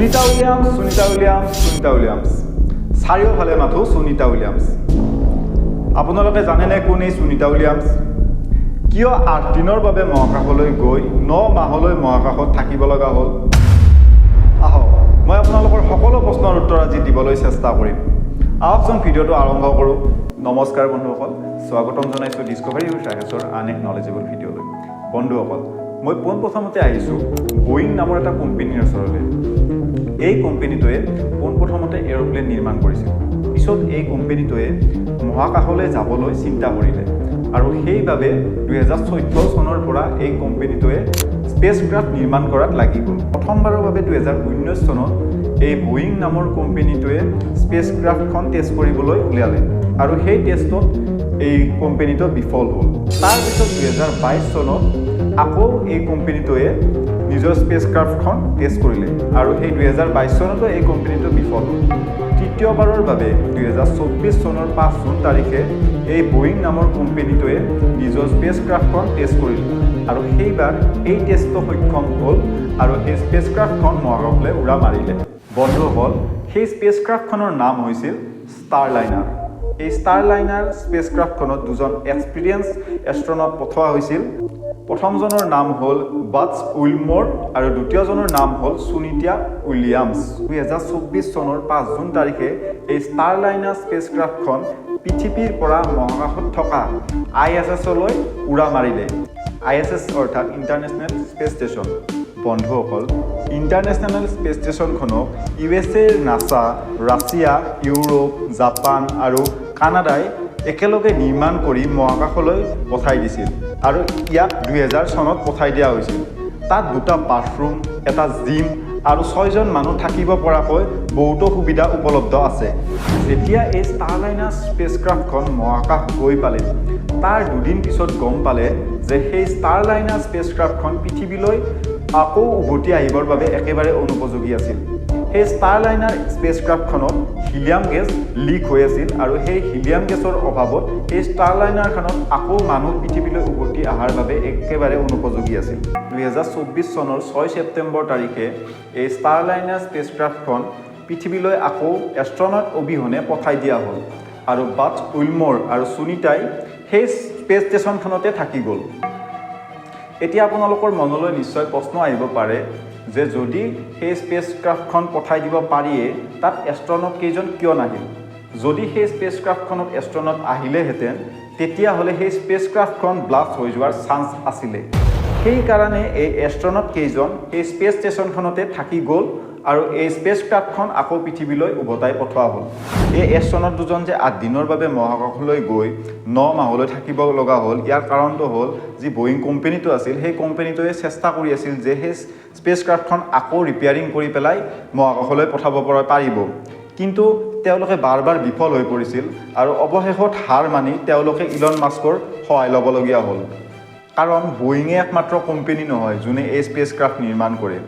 Sunita Williams, Sunita Williams, Sunita Williams. চাৰিওফালে মাথো Sunita Williams. আপোনালোকে জানেনে কোন এই সুনিতা উইলিয়ামস? কিয় 8 দিনৰ বাবে মহাকাশলৈ গৈ 9 মাহলৈ মহাকাশত থাকিব লগা হ'ল? আহক মই আপোনালোকৰ সকলো প্ৰশ্নৰ উত্তৰ আজি দিবলৈ চেষ্টা কৰিম। আহকচোন ভিডিঅ'টো আৰম্ভ কৰোঁ। নমস্কাৰ বন্ধুসকল, স্বাগতম জনাইছোঁ ডিস্কভাৰী উইথ ৰাকেশৰ আন এক নলেজেবল ভিডিঅ'লৈ। বন্ধুসকল, মই পোনপ্ৰথমতে আহিছোঁ বয়িং নামৰ এটা কোম্পানীৰ ওচৰলৈ। এই কোম্পানীটোৱে পোনপ্ৰথমতে এৰোপ্লেন নিৰ্মাণ কৰিছিল। পিছত এই কোম্পানীটোৱে মহাকাশলৈ যাবলৈ চিন্তা কৰিলে আৰু সেইবাবে 2014 চনৰ পৰা এই কোম্পানীটোৱে স্পেচ ক্ৰাফ্ট নিৰ্মাণ কৰাত লাগি গ'ল। প্ৰথমবাৰৰ বাবে 2019 চনত এই বয়িং নামৰ কোম্পানীটোৱে স্পেচ ক্ৰাফ্টখন টেষ্ট কৰিবলৈ উলিয়ালে আৰু সেই টেষ্টত এই কোম্পানীটো বিফল হ'ল। তাৰপিছত 2022 চনত আকৌ এই কোম্পানীটোৱে নিজৰ স্পেচ ক্ৰাফ্টখন টেষ্ট কৰিলে আৰু সেই 2022 চনতো এই কোম্পানীটো বিফল হ'ল। তৃতীয়বাৰৰ বাবে 2024 চনৰ 5 জুন তাৰিখে এই বয়িং নামৰ কোম্পানীটোৱে নিজৰ স্পেচ ক্ৰাফ্টখন টেষ্ট কৰিলে আৰু সেইবাৰ এই টেষ্টটো সক্ষম হ'ল আৰু সেই স্পেচ ক্ৰাফ্টখন মহাকাশলৈ উৰা মাৰিলে। বন্ধুসকল, সেই স্পেচ ক্ৰাফ্টখনৰ নাম হৈছিল ষ্টাৰলাইনাৰ। এই ষ্টাৰলাইনাৰ স্পেচ ক্ৰাফ্টখনত দুজন এক্সপিৰিয়েঞ্চ এষ্ট্ৰনট পঠোৱা হৈছিল। প্ৰথমজনৰ নাম হ'ল বাটছ উইলম'ৰ আৰু দ্বিতীয়জনৰ নাম হ'ল সুনিতা উইলিয়ামছ। 2024 চনৰ 5 জুন তাৰিখে এই ষ্টাৰলাইনাৰ স্পেচ ক্ৰাফ্টখন পৃথিৱীৰ পৰা মহাকাশত থকা ISS-লৈ উৰা মাৰিলে। ISS অৰ্থাৎ ইণ্টাৰনেশ্যনেল স্পেচ ষ্টেচন। বন্ধুসকল, ইণ্টাৰনেশ্যনেল স্পেচ ষ্টেচনখনক USA, NASA, Russia, Europe, Japan আৰু কানাডাই একেলগে নিৰ্মাণ কৰি মহাকাশলৈ পঠাই দিছিল আৰু ইয়াক 2000 চনত পঠাই দিয়া হৈছিল। তাত 2টা বাথৰুম, এটা জিম আৰু 6জন মানুহ থাকিব পৰাকৈ বহুতো সুবিধা উপলব্ধ আছে। যেতিয়া এই ষ্টাৰলাইনাৰ স্পেচ ক্ৰাফ্টখন মহাকাশ গৈ পালে, তাৰ 2 দিন পিছত গম পালে যে সেই ষ্টাৰলাইনাৰ স্পেচ ক্ৰাফ্টখন পৃথিৱীলৈ আকৌ উভতি আহিবৰ বাবে একেবাৰে অনুপযোগী আছিল। সেই ষ্টাৰলাইনাৰ স্পেচ ক্ৰাফ্টখনত হিলিয়াম গেছ লিক হৈ আছিল আৰু সেই হিলিয়াম গেছৰ অভাৱত এই ষ্টাৰলাইনাৰখনত আকৌ মানুহ পৃথিৱীলৈ উভতি অহাৰ বাবে একেবাৰে অনুপযোগী আছিল। 2024 চনৰ 6 ছেপ্টেম্বৰ তাৰিখে এই ষ্টাৰলাইনাৰ স্পেচ ক্ৰাফ্টখন পৃথিৱীলৈ আকৌ এষ্ট্ৰনট অবিহনে পঠাই দিয়া হ'ল আৰু বাটছ উইলম'ৰ আৰু সুনিতাই সেই স্পেচ ষ্টেচনখনতে থাকি গ'ল। এতিয়া আপোনালোকৰ মনলৈ নিশ্চয় প্ৰশ্ন আহিব পাৰে যে যদি সেই স্পেচ ক্ৰাফ্টখন পঠাই দিব পাৰিয়ে তাত এষ্ট্ৰনট কেইজন কিয় নাহিল? যদি সেই স্পেচ ক্ৰাফ্টখনত এষ্ট্ৰনট আহিলেহেঁতেন তেতিয়াহ'লে সেই স্পেচ ক্ৰাফ্টখন ব্লাষ্ট হৈ যোৱাৰ চান্স আছিলে। সেইকাৰণে এই এষ্ট্ৰনট কেইজন এই স্পেচ ষ্টেচনখনতে থাকি গ'ল আৰু এই স্পেচ ক্ৰাফ্টখন আকৌ পৃথিৱীলৈ উভতাই পঠোৱা হ'ল। এই এষ্ট্ৰনট দুজন যে 8 দিনৰ বাবে মহাকাশলৈ গৈ 9 মাহলৈ থাকিব লগা হ'ল, ইয়াৰ কাৰণটো হ'ল যি বয়িং কোম্পানীটো আছিল সেই কোম্পানীটোৱে চেষ্টা কৰি আছিল যে সেই স্পেচ ক্ৰাফ্টখন আকৌ ৰিপেয়াৰিং কৰি পেলাই মহাকাশলৈ পঠাব পাৰিব। কিন্তু তেওঁলোকে বাৰ বিফল হৈ পৰিছিল আৰু অৱশেষত হাৰ মানি তেওঁলোকে ইলন মাস্কৰ সহায় ল'বলগীয়া হ'ল। কাৰণ বয়িঙে একমাত্ৰ কোম্পানী নহয় যোনে এই স্পেচ ক্ৰাফ্ট নিৰ্মাণ কৰে।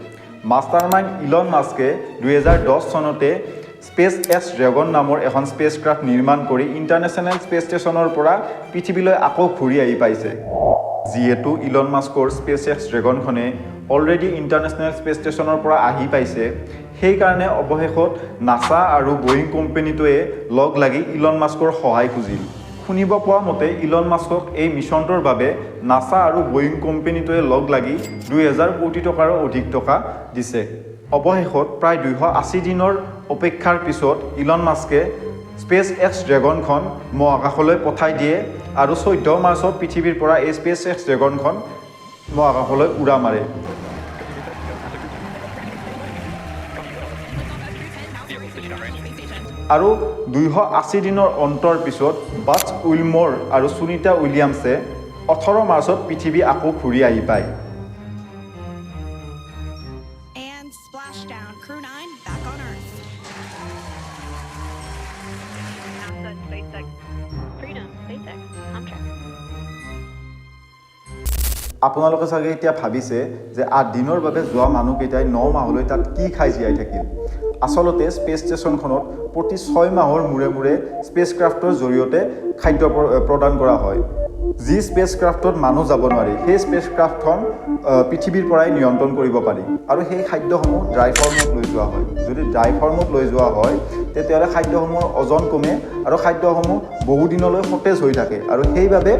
মাষ্টাৰমাইণ্ড ইলন মাস্কে 2010 চনতে স্পেচ এক্স ড্ৰেগন নামৰ এখন স্পেচ ক্ৰাফ্ট নিৰ্মাণ কৰি ইণ্টাৰনেশ্যনেল স্পেচ ষ্টেচনৰ পৰা পৃথিৱীলৈ আকৌ ঘূৰি আহি পাইছে। যিহেতু ইলন মাস্কৰ স্পেচ এক্স ড্ৰেগনখনে অলৰেডি ইণ্টাৰনেশ্যনেল স্পেচ ষ্টেচনৰ পৰা আহি পাইছে, সেইকাৰণে অৱশেষত নাছা আৰু বয়িং কোম্পানীটোৱে লগ লাগি ইলন মাস্কৰ সহায় খুজিল। শুনিব পোৱা মতে ইলন মাস্কক এই মিছনটোৰ বাবে নাছা আৰু বয়িং কোম্পানীটোৱে লগ লাগি 2000 কোটি টকাৰো অধিক টকা দিছে। অৱশেষত প্ৰায় 280 দিনৰ অপেক্ষাৰ পিছত ইলন মাস্কে স্পেচ এক্স ড্ৰেগনখন মহাকাশলৈ পঠাই দিয়ে আৰু 14 মাৰ্চত পৃথিৱীৰ পৰা এই স্পেচ এক্স ড্ৰেগনখন মহাকাশলৈ উৰা মাৰে। আৰু 280 দিনৰ অন্তৰ পিছত বাটছ উইলম'ৰ আৰু সুনিতা উইলিয়ামছে 18 মাৰ্চত পৃথিৱী আকৌ ঘূৰি আহি পায়। আপোনালোকে চাগে এতিয়া ভাবিছে যে 8 দিনৰ বাবে যোৱা মানুহকেইটাই 9 মাহলৈ তাত কি খাই জীয়াই থাকিল। আচলতে স্পেচ ষ্টেচনখনত প্ৰতি 6 মাহৰ মূৰে মূৰে স্পেচক্ৰাফ্টৰ জৰিয়তে খাদ্য প্ৰদান কৰা হয় যি স্পেচক্ৰাফ্টত মানুহ যাব নোৱাৰি সেই স্পেচক্ৰাফ্টখন পৃথিৱীৰ পৰাই নিয়ন্ত্ৰণ কৰিব পাৰি আৰু সেই খাদ্যসমূহ ড্ৰাই ফৰ্মত লৈ যোৱা হয় যদি ড্ৰাই ফৰ্মত লৈ যোৱা হয় তেতিয়াহ'লে খাদ্যসমূহৰ ওজন কমে আৰু খাদ্যসমূহ বহু দিনলৈ সতেজ হৈ থাকে আৰু সেইবাবে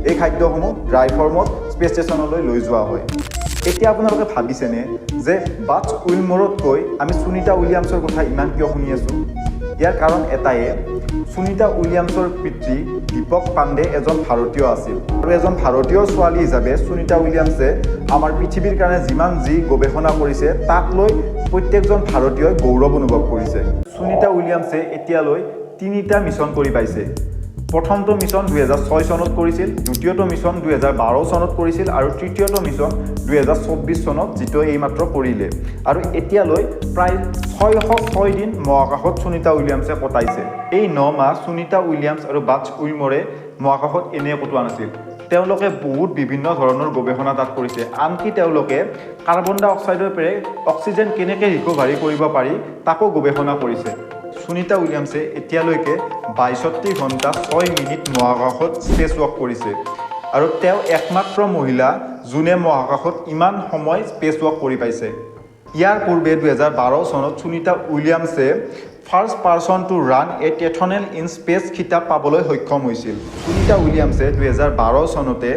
এই খাদ্যসমূহ ড্ৰাই ফৰ্মত স্পেচ ষ্টেচনলৈ লৈ যোৱা হয় এতিয়া আপোনালোকে ভাবিছেনে যে বাছ উইলমৰতকৈ আমি সুনিতা উইলিয়ামছৰ কথা ইমান কিয় শুনি আছোঁ ইয়াৰ কাৰণ এটাই সুনিতা উইলিয়ামছৰ পিতৃ দীপক পাণ্ডে এজন ভাৰতীয় আছিল আৰু এজন ভাৰতীয় ছোৱালী হিচাপে সুনিতা উইলিয়ামছে আমাৰ পৃথিৱীৰ কাৰণে যিমান যি গৱেষণা কৰিছে তাক লৈ প্ৰত্যেকজন ভাৰতীয়ই গৌৰৱ অনুভৱ কৰিছে সুনিতা উইলিয়ামছে এতিয়ালৈ 3টা মিছন কৰি পাইছে প্ৰথমটো মিছন 2006 চনত কৰিছিল দ্বিতীয়টো মিছন 2012 চনত কৰিছিল আৰু তৃতীয়টো মিছন 2024 চনত যিটো এইমাত্ৰ কৰিলে আৰু এতিয়ালৈ প্ৰায় 606 দিন মহাকাশত সুনিতা উইলিয়ামছে কটাইছে এই 9 মাহ সুনিতা উইলিয়ামছ আৰু বাছ উইলমৰে মহাকাশত এনে কটোৱা নাছিল তেওঁলোকে বহুত বিভিন্ন ধৰণৰ গৱেষণা তাত কৰিছে আনকি তেওঁলোকে কাৰ্বন ডাই অক্সাইডৰ পৰা অক্সিজেন কেনেকৈ ৰিকভাৰী কৰিব পাৰি তাকো গৱেষণা কৰিছে সুনিতা উইলিয়ামছে এতিয়ালৈকে 62 ঘণ্টা 6 মিনিট মহাকাশত স্পেচ ৱাক কৰিছে আৰু তেওঁ একমাত্ৰ মহিলা যোনে মহাকাশত ইমান সময় স্পেচ ৱাক কৰি পাইছে ইয়াৰ পূৰ্বে 2012 চনত সুনিতা উইলিয়ামছে first person to run a টেথনেল ইন স্পেচ খিতাপ পাবলৈ সক্ষম হৈছিল সুনিতা উইলিয়ামছে 2012 চনতে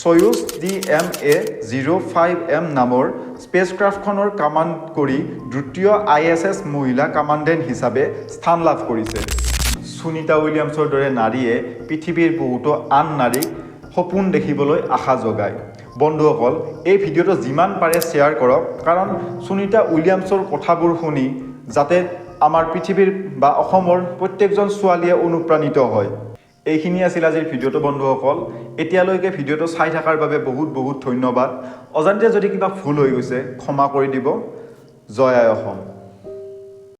সয়ুজ DMA-05M নামৰ স্পেচক্ৰাফ্টখনৰ কামাণ্ড কৰি দ্বিতীয় ISS মহিলা কামাণ্ডেণ্ট হিচাপে স্থান লাভ কৰিছে সুনিতা উইলিয়ামছৰ দৰে নাৰীয়ে পৃথিৱীৰ বহুতো আন নাৰীক সপোন দেখিবলৈ আশা যোগায় বন্ধুসকল এই ভিডিঅ'টো যিমান পাৰে শ্বেয়াৰ কৰক কাৰণ সুনিতা উইলিয়ামছৰ কথাবোৰ শুনি যাতে আমাৰ পৃথিৱীৰ বা অসমৰ প্ৰত্যেকজন ছোৱালীয়ে অনুপ্ৰাণিত হয় এইখিনি আছিল আজিৰ ভিডিঅ'টো বন্ধুসকল এতিয়ালৈকে ভিডিঅ'টো চাই থকাৰ বাবে বহুত বহুত ধন্যবাদ অজান্তে যদি কিবা ভুল হৈ গৈছে ক্ষমা কৰি দিব জয় আই অসম